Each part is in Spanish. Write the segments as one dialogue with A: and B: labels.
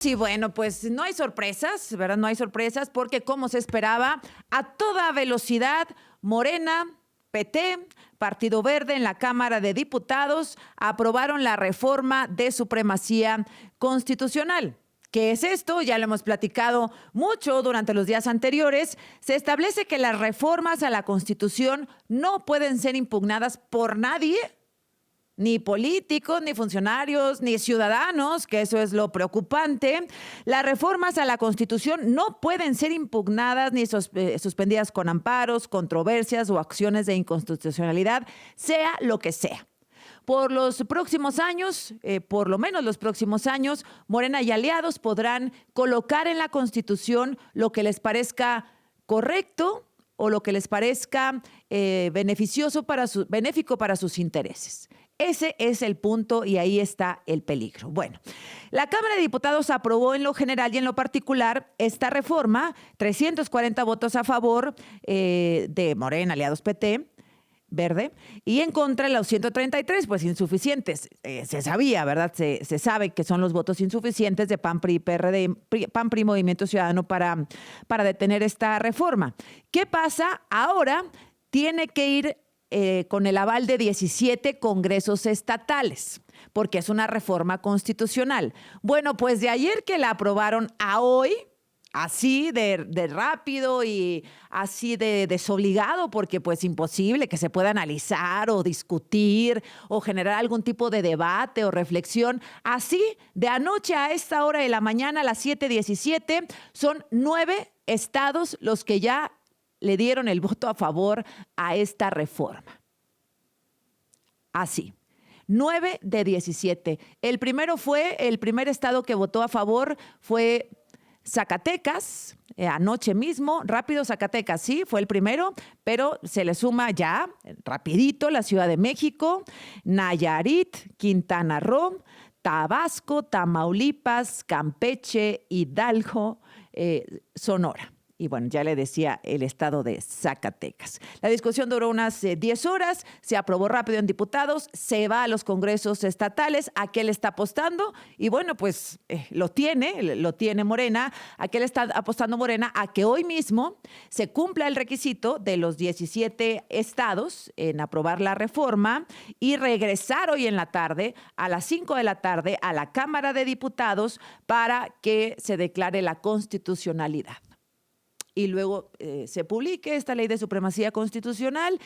A: Sí, bueno, pues no hay sorpresas, ¿verdad? No hay sorpresas porque como se esperaba, a toda velocidad, Morena, PT, Partido Verde en la Cámara de Diputados aprobaron la reforma de supremacía constitucional. ¿Qué es esto? Ya lo hemos platicado mucho durante los días anteriores. Se establece que las reformas a la Constitución no pueden ser impugnadas por nadie, ni políticos, ni funcionarios, ni ciudadanos, que eso es lo preocupante. Las reformas a la Constitución no pueden ser impugnadas ni suspendidas con amparos, controversias o acciones de inconstitucionalidad, sea lo que sea. Por los próximos años, por lo menos los próximos años, Morena y aliados podrán colocar en la Constitución lo que les parezca correcto o lo que les parezca benéfico para sus intereses. Ese es el punto y ahí está el peligro. Bueno, la Cámara de Diputados aprobó en lo general y en lo particular esta reforma, 340 votos a favor de Morena, aliados PT, Verde, y en contra los 133, pues insuficientes. Se sabía, ¿verdad? Se sabe que son los votos insuficientes de PAN, PRI, PRD, PAN, PRI, Movimiento Ciudadano para detener esta reforma. ¿Qué pasa? Ahora tiene que ir con el aval de 17 congresos estatales, porque es una reforma constitucional. Bueno, pues de ayer que la aprobaron a hoy, así de rápido y así de desobligado, porque pues imposible que se pueda analizar o discutir o generar algún tipo de debate o reflexión. Así, de anoche a esta hora de la mañana, a las 7:17, son 9 estados los que ya le dieron el voto a favor a esta reforma. Así. 9 de 17. El primer estado que votó a favor fue Zacatecas, anoche mismo, rápido Zacatecas, sí, fue el primero, pero se le suma ya, rapidito, la Ciudad de México, Nayarit, Quintana Roo, Tabasco, Tamaulipas, Campeche, Hidalgo, Sonora. Y bueno, ya le decía el estado de Zacatecas. La discusión duró unas 10 horas, se aprobó rápido en diputados, se va a los congresos estatales. ¿A qué le está apostando? Y bueno, pues lo tiene Morena. ¿A qué le está apostando Morena? A que hoy mismo se cumpla el requisito de los 17 estados en aprobar la reforma y regresar hoy en la tarde, a las 5 de la tarde, a la Cámara de Diputados para que se declare la constitucionalidad. Y luego se publique esta ley de supremacía constitucional,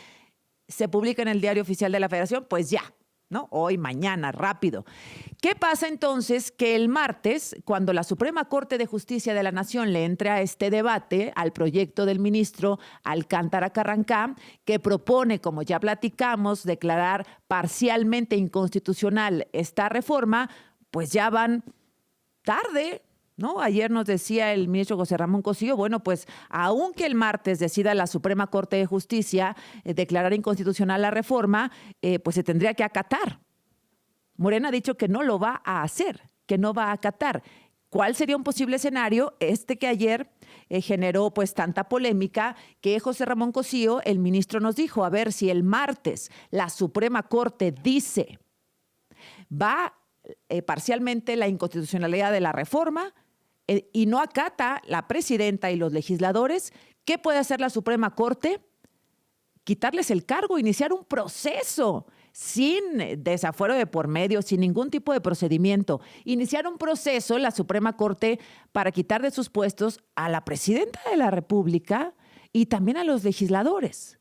A: se publica en el Diario Oficial de la Federación, pues ya, ¿no? Hoy, mañana, rápido. ¿Qué pasa entonces? Que el martes, cuando la Suprema Corte de Justicia de la Nación le entre a este debate, al proyecto del ministro Alcántara Carrancá, que propone, como ya platicamos, declarar parcialmente inconstitucional esta reforma, pues ya van tarde, ¿no? Ayer nos decía el ministro José Ramón Cosío, bueno, pues aunque el martes decida la Suprema Corte de Justicia declarar inconstitucional la reforma, pues se tendría que acatar. Morena ha dicho que no lo va a hacer, que no va a acatar. ¿Cuál sería un posible escenario? Que ayer generó pues tanta polémica que José Ramón Cosío, el ministro, nos dijo, a ver, si el martes la Suprema Corte dice va parcialmente la inconstitucionalidad de la reforma, y no acata la presidenta y los legisladores, ¿qué puede hacer la Suprema Corte? Quitarles el cargo, iniciar un proceso sin desafuero de por medio, sin ningún tipo de procedimiento. Iniciar un proceso en la Suprema Corte para quitar de sus puestos a la presidenta de la República y también a los legisladores.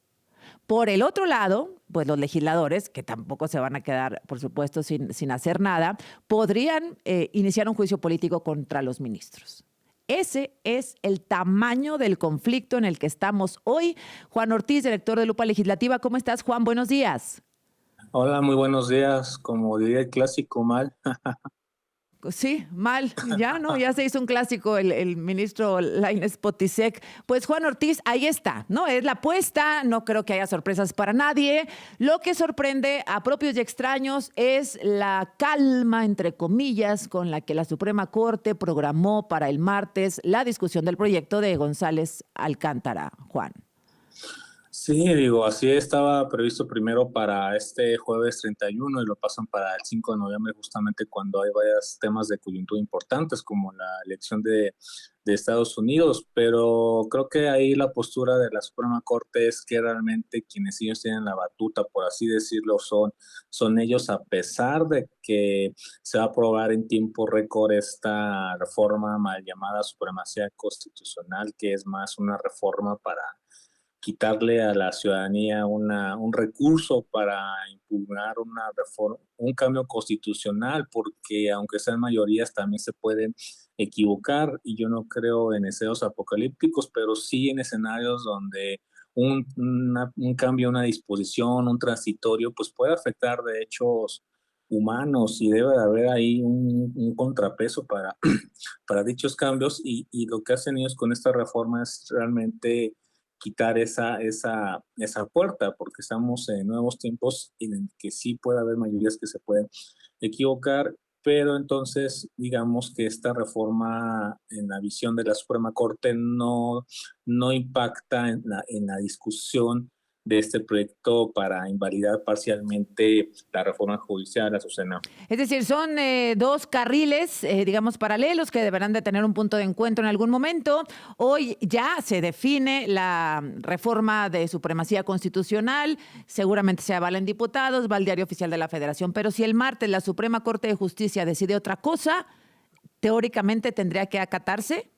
A: Por el otro lado, pues los legisladores, que tampoco se van a quedar, por supuesto, sin hacer nada, podrían iniciar un juicio político contra los ministros. Ese es el tamaño del conflicto en el que estamos hoy. Juan Ortiz, director de Lupa Legislativa. ¿Cómo estás, Juan? Buenos días.
B: Hola, muy buenos días. Como diría el clásico, mal.
A: Sí, mal, ya, ¿no? Ya se hizo un clásico el ministro Lainez Potisek. Pues Juan Ortiz, ahí está, ¿no? Es la apuesta, no creo que haya sorpresas para nadie. Lo que sorprende a propios y extraños es la calma, entre comillas, con la que la Suprema Corte programó para el martes la discusión del proyecto de González Alcántara, Juan.
B: Sí, digo, así estaba previsto primero para este jueves 31 y lo pasan para el 5 de noviembre, justamente cuando hay varios temas de coyuntura importantes, como la elección de Estados Unidos, pero creo que ahí la postura de la Suprema Corte es que realmente quienes ellos tienen la batuta, por así decirlo, son ellos, a pesar de que se va a aprobar en tiempo récord esta reforma mal llamada supremacía constitucional, que es más una reforma para quitarle a la ciudadanía un recurso para impugnar una reforma, un cambio constitucional, porque aunque sean mayorías también se pueden equivocar, y yo no creo en escenarios apocalípticos, pero sí en escenarios donde un cambio, una disposición, un transitorio, pues puede afectar de hechos humanos, y debe de haber ahí un contrapeso para, para dichos cambios, y lo que hacen ellos con esta reforma es realmente quitar esa puerta, porque estamos en nuevos tiempos en el que sí puede haber mayorías que se pueden equivocar, pero entonces digamos que esta reforma en la visión de la Suprema Corte no impacta en la discusión de este proyecto para invalidar parcialmente la reforma judicial, Azucena.
A: Es decir, son dos carriles, digamos, paralelos que deberán de tener un punto de encuentro en algún momento. Hoy ya se define la reforma de supremacía constitucional, seguramente se avala en diputados, va al Diario Oficial de la Federación, pero si el martes la Suprema Corte de Justicia decide otra cosa, teóricamente tendría que acatarse.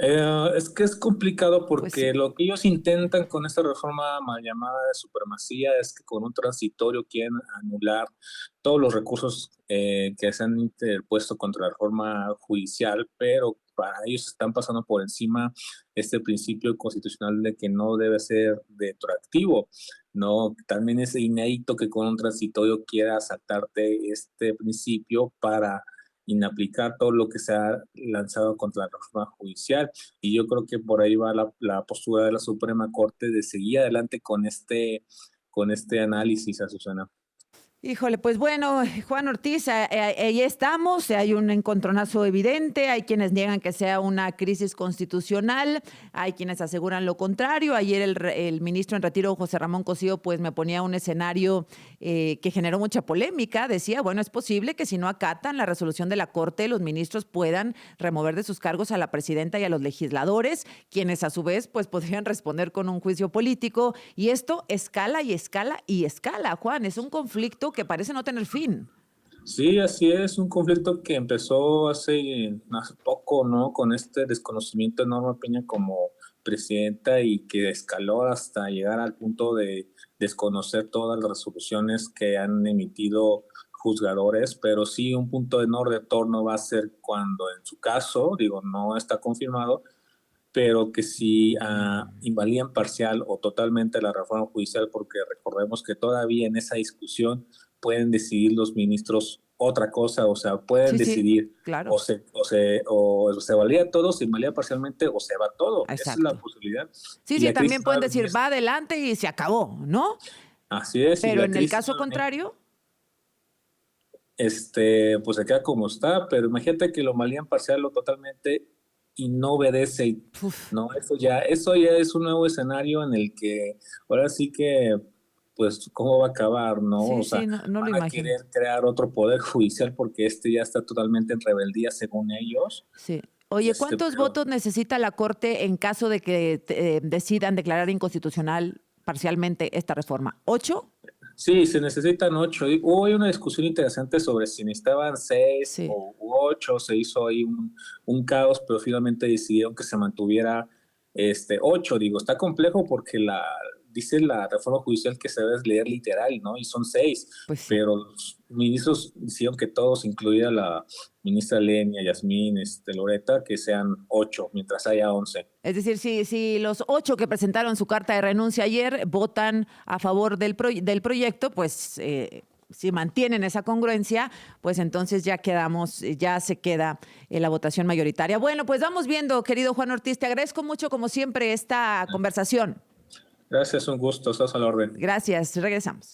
B: Es que es complicado
A: Pues sí.
B: porque lo que ellos intentan con esta reforma mal llamada de supremacía es que con un transitorio quieren anular todos los recursos que se han interpuesto contra la reforma judicial, pero para ellos están pasando por encima este principio constitucional de que no debe ser retroactivo. No, también es inédito que con un transitorio quiera saltarte este principio para inaplicar todo lo que se ha lanzado contra la reforma judicial. Y yo creo que por ahí va la postura de la Suprema Corte de seguir adelante con este análisis, Azucena.
A: Híjole, pues bueno, Juan Ortiz, ahí estamos, hay un encontronazo evidente, hay quienes niegan que sea una crisis constitucional, hay quienes aseguran lo contrario. Ayer el ministro en retiro, José Ramón Cosío, pues me ponía un escenario que generó mucha polémica. Decía, bueno, es posible que si no acatan la resolución de la Corte, los ministros puedan remover de sus cargos a la presidenta y a los legisladores, quienes a su vez pues podrían responder con un juicio político, y esto escala y escala y escala, Juan, es un conflicto que parece no tener fin.
B: Sí, así es, un conflicto que empezó hace poco, ¿no? Con este desconocimiento de Norma Peña como presidenta, y que escaló hasta llegar al punto de desconocer todas las resoluciones que han emitido juzgadores, pero sí un punto de no retorno va a ser cuando, en su caso, digo, no está confirmado, pero que si invalían parcial o totalmente la reforma judicial, porque recordemos que todavía en esa discusión pueden decidir los ministros otra cosa, o sea, pueden
A: Sí, sí,
B: decidir
A: claro.
B: o se valía todo, se invalida parcialmente, o se va todo. Esa es la
A: Exacto.
B: posibilidad.
A: Sí,
B: Y
A: sí,
B: la crisis
A: también
B: va
A: pueden
B: a venir,
A: decir, va adelante y se acabó, ¿no?
B: así es, y
A: Pero
B: la
A: en el
B: crisis
A: caso
B: va a venir,
A: contrario,
B: pues se queda como está, pero imagínate que lo valían parcial o totalmente y no obedece,
A: uf,
B: no, eso ya es un nuevo escenario en el que ahora sí que, pues, ¿cómo va a acabar, no?
A: sí,
B: O sea,
A: sí, no, no lo
B: van a
A: imagino.
B: querer crear otro poder judicial porque este ya está totalmente en rebeldía según ellos,
A: Sí. Oye, ¿cuántos
B: pero
A: votos necesita la Corte en caso de que decidan declarar inconstitucional parcialmente esta reforma? ¿8?
B: sí, se necesitan 8. Hubo hoy una discusión interesante sobre si necesitaban 6
A: Sí.
B: u 8. Se hizo ahí un caos, pero finalmente decidieron que se mantuviera 8. Digo, está complejo porque dice la reforma judicial que se debe leer literal, ¿no? Y son 6,
A: Pues sí.
B: pero los ministros hicieron que todos, incluida la ministra Lenia, Yasmín, Loreta, que sean 8, mientras haya 11.
A: Es decir, si los 8 que presentaron su carta de renuncia ayer votan a favor del proyecto, pues si mantienen esa congruencia, pues entonces ya quedamos, ya se queda la votación mayoritaria. Bueno, pues vamos viendo, querido Juan Ortiz, te agradezco mucho, como siempre, esta conversación.
B: Gracias, un gusto, estás a la orden.
A: Gracias, regresamos.